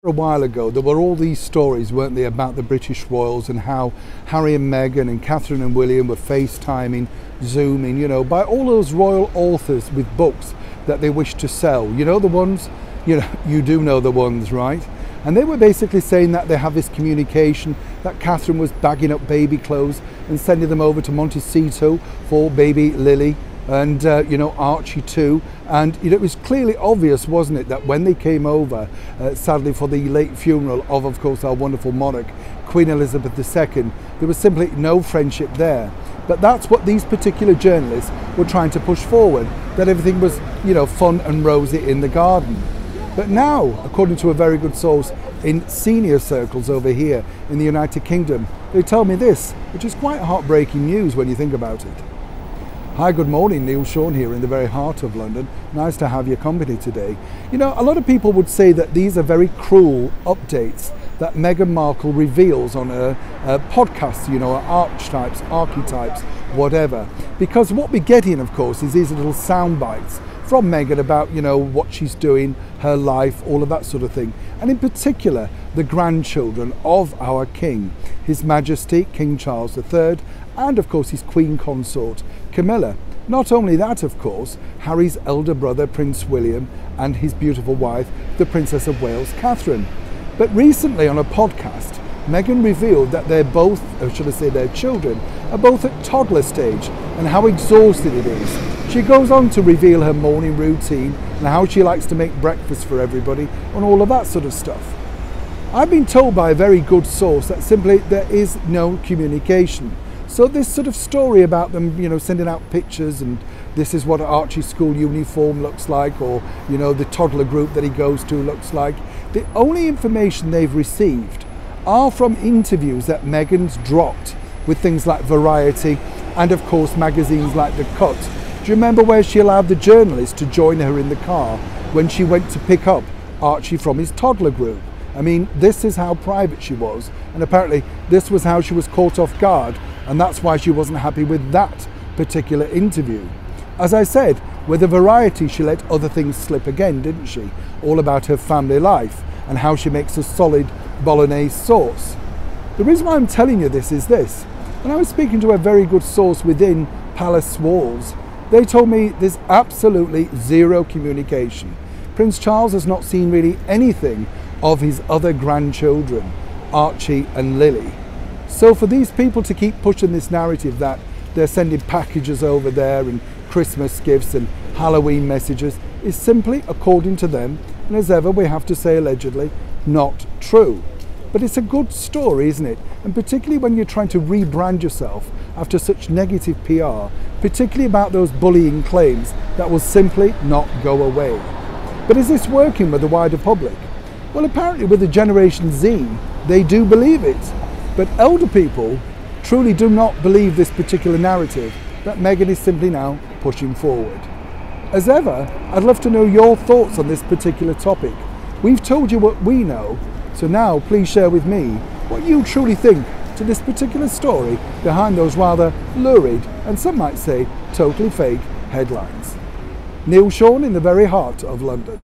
A while ago, there were all these stories, weren't they, about the British royals and how Harry and Meghan and Catherine and William were FaceTiming, Zooming, by all those royal authors with books that they wished to sell. You know the ones, you do know the ones, right? And they were basically saying that they have this communication that Catherine was bagging up baby clothes and sending them over to Montecito for baby Lily. And Archie too, and it was clearly obvious, wasn't it, that when they came over, sadly for the late funeral of course our wonderful monarch, Queen Elizabeth II, there was simply no friendship there. But that's what these particular journalists were trying to push forward, that everything was fun and rosy in the garden. But now, according to a very good source in senior circles over here in the United Kingdom, they tell me this, which is quite heartbreaking news when you think about it. Hi, good morning, Neil Sean here in the very heart of London. Nice to have your company today. A lot of people would say that these are very cruel updates that Meghan Markle reveals on her podcasts, her archetypes, whatever. Because what we're getting, of course, is these little sound bites from Meghan about, what she's doing, her life, all of that sort of thing. And in particular, the grandchildren of our King, His Majesty King Charles III, and of course his Queen Consort, Camilla. Not only that, of course, Harry's elder brother, Prince William, and his beautiful wife, the Princess of Wales, Catherine. But recently on a podcast, Meghan revealed that they're both, or should I say their children, are both at toddler stage and how exhausted it is. She goes on to reveal her morning routine and how she likes to make breakfast for everybody and all of that sort of stuff. I've been told by a very good source that simply there is no communication. So this sort of story about them, sending out pictures and this is what Archie's school uniform looks like, or, the toddler group that he goes to looks like. The only information they've received are from interviews that Meghan's dropped with things like Variety and of course magazines like The Cut. Do you remember where she allowed the journalist to join her in the car when she went to pick up Archie from his toddler group? I mean, this is how private she was, and apparently this was how she was caught off guard, and that's why she wasn't happy with that particular interview. As I said, with the Variety, she let other things slip again, didn't she? All about her family life and how she makes a solid bolognese sauce. The reason why I'm telling you this is this. When I was speaking to a very good source within palace walls, they told me there's absolutely zero communication. Prince Charles has not seen really anything of his other grandchildren, Archie and Lily. So for these people to keep pushing this narrative that they're sending packages over there and Christmas gifts and Halloween messages is simply, according to them, and as ever we have to say allegedly, not true. But it's a good story, isn't it? And particularly when you're trying to rebrand yourself after such negative PR, particularly about those bullying claims that will simply not go away. But is this working with the wider public? Well, apparently with the Generation Z, they do believe it. But elder people truly do not believe this particular narrative that Meghan is simply now pushing forward. As ever, I'd love to know your thoughts on this particular topic. We've told you what we know, so now please share with me what you truly think to this particular story behind those rather lurid and some might say totally fake headlines. Neil Sean in the very heart of London.